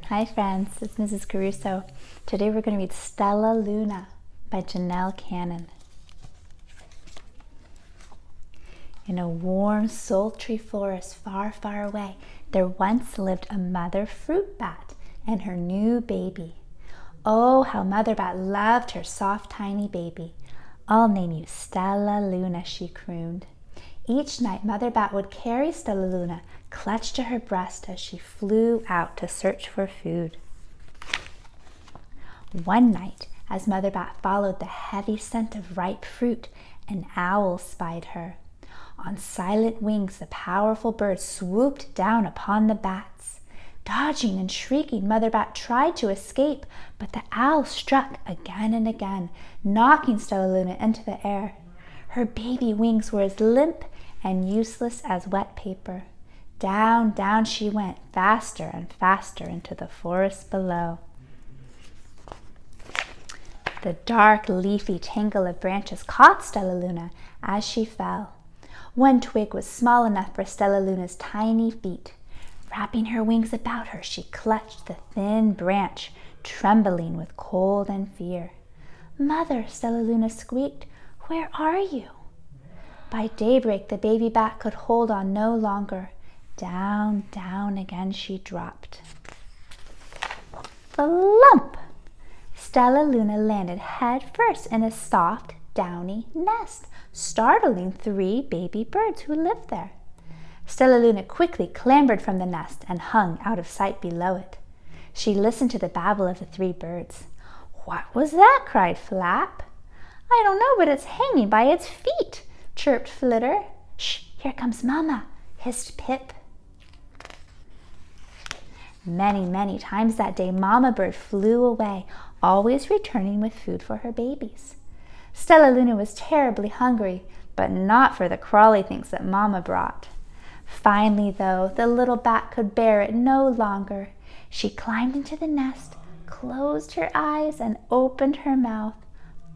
Hi friends, it's Mrs. Caruso. Today we're going to read Stellaluna by Janelle Cannon. In a warm, sultry forest far, far away, there once lived a mother fruit bat and her new baby. Oh, how Mother Bat loved her soft, tiny baby. "I'll name you Stellaluna," she crooned. Each night, Mother Bat would carry Stellaluna clutched to her breast as she flew out to search for food. One night, as Mother Bat followed the heavy scent of ripe fruit, an owl spied her. On silent wings, the powerful bird swooped down upon the bats. Dodging and shrieking, Mother Bat tried to escape, but the owl struck again and again, knocking Stellaluna into the air. Her baby wings were as limp and useless as wet paper. Down, down she went, faster and faster into the forest below. The dark, leafy tangle of branches caught Stellaluna as she fell. One twig was small enough for Stellaluna's tiny feet. Wrapping her wings about her, she clutched the thin branch, trembling with cold and fear. "Mother," Stellaluna squeaked, "where are you?" By daybreak, the baby bat could hold on no longer. Down, down again she dropped. Flump! Stellaluna landed head first in a soft, downy nest, startling 3 baby birds who lived there. Stellaluna quickly clambered from the nest and hung out of sight below it. She listened to the babble of the 3 birds. "What was that?" cried Flap. "I don't know, but it's hanging by its feet," chirped Flitter. "Shh, here comes Mama," hissed Pip. Many, many times that day, Mama Bird flew away, always returning with food for her babies. Stellaluna was terribly hungry, but not for the crawly things that Mama brought. Finally, though, the little bat could bear it no longer. She climbed into the nest, closed her eyes, and opened her mouth.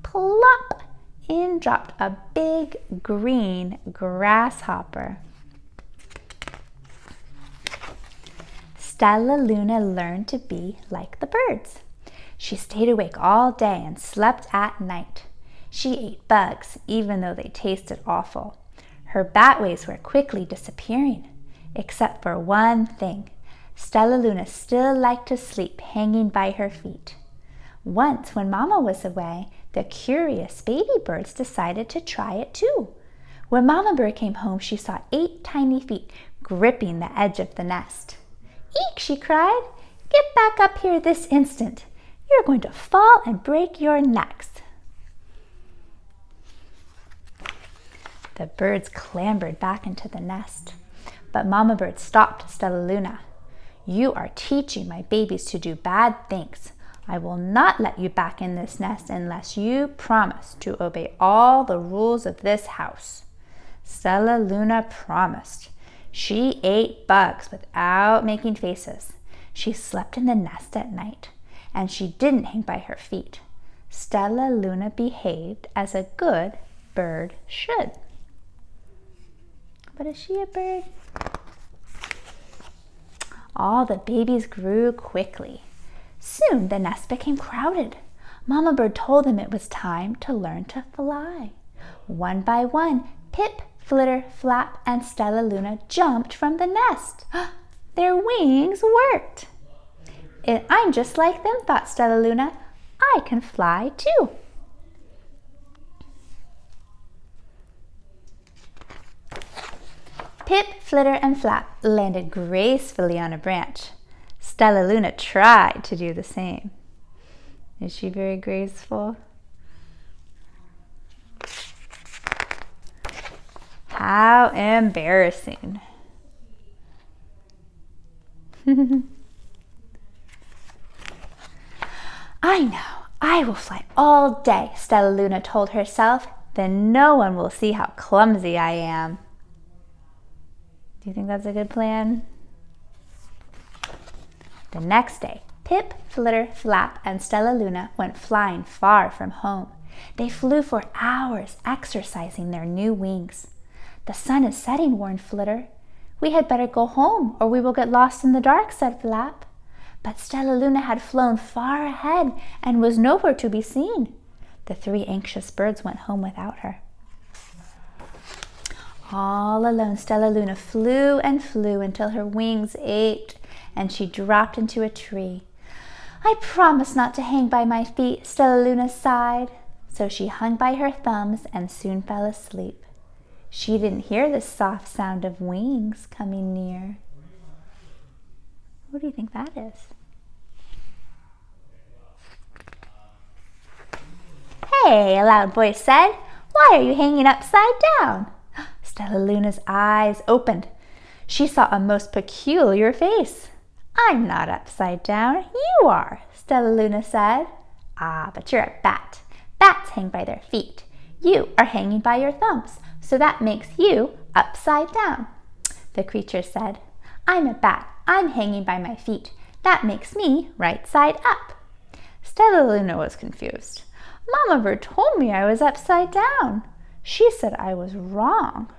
Plop! In dropped a big green grasshopper. Stellaluna learned to be like the birds. She stayed awake all day and slept at night. She ate bugs, even though they tasted awful. Her bat ways were quickly disappearing, except for one thing. Stellaluna still liked to sleep hanging by her feet. Once, when Mama was away, the curious baby birds decided to try it too. When Mama Bird came home, she saw 8 tiny feet gripping the edge of the nest. "Eek!" she cried. "Get back up here this instant. You're going to fall and break your necks." The birds clambered back into the nest, but Mama Bird stopped Stellaluna. "You are teaching my babies to do bad things. I will not let you back in this nest unless you promise to obey all the rules of this house." Stellaluna promised. She ate bugs without making faces. She slept in the nest at night, and she didn't hang by her feet. Stellaluna behaved as a good bird should. But is she a bird? All the babies grew quickly. Soon the nest became crowded. Mama Bird told them it was time to learn to fly. One by one, Pip, Flitter, Flap, and Stellaluna jumped from the nest. Their wings worked. "I'm just like them," thought Stellaluna. "I can fly too." Pip, Flitter, and Flap landed gracefully on a branch. Stellaluna tried to do the same. Is she very graceful? How embarrassing. "I know, I will fly all day," Stellaluna told herself. "Then no one will see how clumsy I am." Do you think that's a good plan? The next day, Pip, Flitter, Flap, and Stellaluna went flying far from home. They flew for hours, exercising their new wings. "The sun is setting," warned Flitter. "We had better go home, or we will get lost in the dark," said Flap. But Stellaluna had flown far ahead and was nowhere to be seen. The 3 anxious birds went home without her. All alone, Stellaluna flew and flew until her wings ached and she dropped into a tree. "I promised not to hang by my feet," Stellaluna sighed. So she hung by her thumbs and soon fell asleep. She didn't hear the soft sound of wings coming near. What do you think that is? "Hey," a loud voice said, "why are you hanging upside down?" Stellaluna's eyes opened. She saw a most peculiar face. "I'm not upside down, you are," Stellaluna said. "Ah, but you're a bat. Bats hang by their feet. You are hanging by your thumbs, so that makes you upside down." The creature said, "I'm a bat. I'm hanging by my feet. That makes me right side up." Stellaluna was confused. "Mama Bird told me I was upside down. She said I was wrong.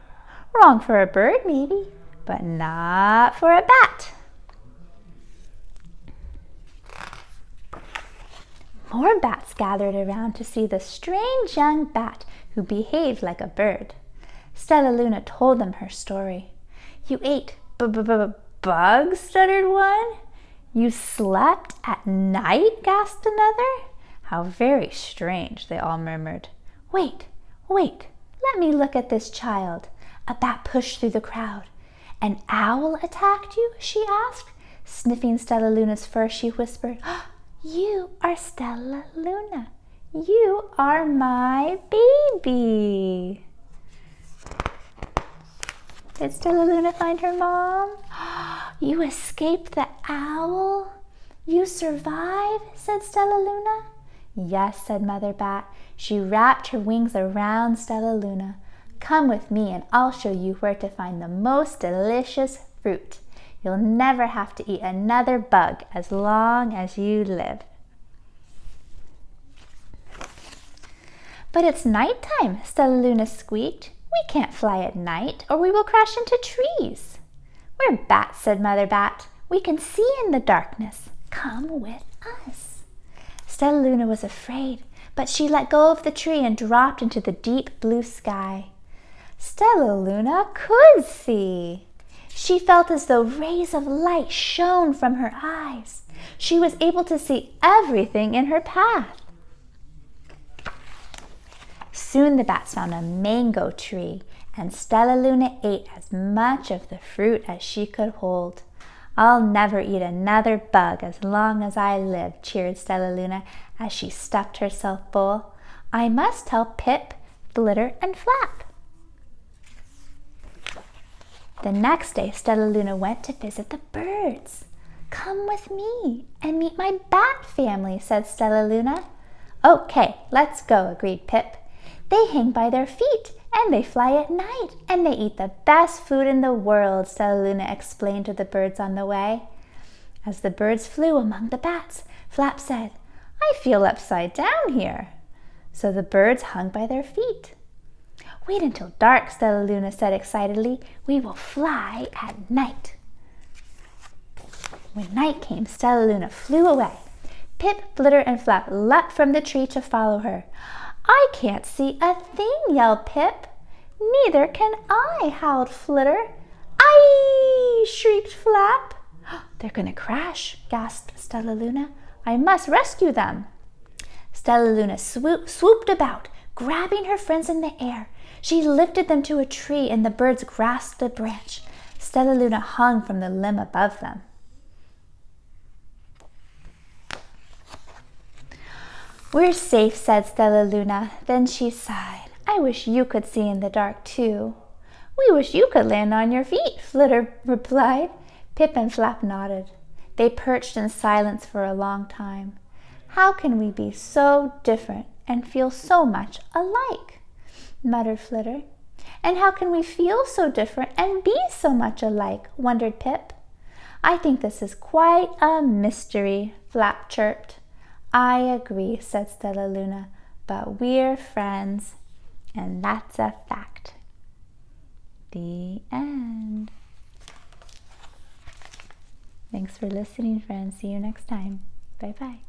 Wrong for a bird, maybe, but not for a bat." More bats gathered around to see the strange young bat who behaved like a bird. Stellaluna told them her story. "You ate bugs?" stuttered one. "You slept at night?" gasped another. "How very strange," they all murmured. Wait, let me look at this child." A bat pushed through the crowd. "An owl attacked you?" she asked. Sniffing Stellaluna's fur, she whispered, "You are Stellaluna. You are my baby." Did Stellaluna find her mom? "You escaped the owl? You survived?" said Stellaluna. "Yes," said Mother Bat. She wrapped her wings around Stellaluna. "Come with me and I'll show you where to find the most delicious fruit. You'll never have to eat another bug as long as you live." "But it's nighttime," Stellaluna squeaked. "We can't fly at night or we will crash into trees." "We're bats," said Mother Bat. "We can see in the darkness. Come with us." Stellaluna was afraid, but she let go of the tree and dropped into the deep blue sky. Stellaluna could see. She felt as though rays of light shone from her eyes. She was able to see everything in her path. Soon the bats found a mango tree, and Stellaluna ate as much of the fruit as she could hold. "I'll never eat another bug as long as I live," cheered Stellaluna as she stuffed herself full. "I must tell Pip, Flitter, and Flap." The next day, Stellaluna went to visit the birds. "Come with me and meet my bat family," said Stellaluna. "Okay, let's go," agreed Pip. "They hang by their feet and they fly at night and they eat the best food in the world," Stellaluna explained to the birds on the way. As the birds flew among the bats, Flap said, "I feel upside down here." So the birds hung by their feet. "Wait until dark," Stellaluna said excitedly. "We will fly at night." When night came, Stellaluna flew away. Pip, Flitter, and Flap leapt from the tree to follow her. "I can't see a thing," yelled Pip. "Neither can I," howled Flitter. "Aye!" shrieked Flap. "They're going to crash," gasped Stellaluna. "I must rescue them." Stellaluna swooped about, grabbing her friends in the air. She lifted them to a tree and the birds grasped a branch. Stellaluna hung from the limb above them. "We're safe," said Stellaluna. Then she sighed. "I wish you could see in the dark too." "We wish you could land on your feet," Flitter replied. Pip and Flap nodded. They perched in silence for a long time. "How can we be so different and feel so much alike?" muttered Flitter. "And how can we feel so different and be so much alike?" wondered Pip. "I think this is quite a mystery," Flap chirped. "I agree," said Stellaluna, "but we're friends, and that's a fact." The end. Thanks for listening, friends. See you next time. Bye-bye.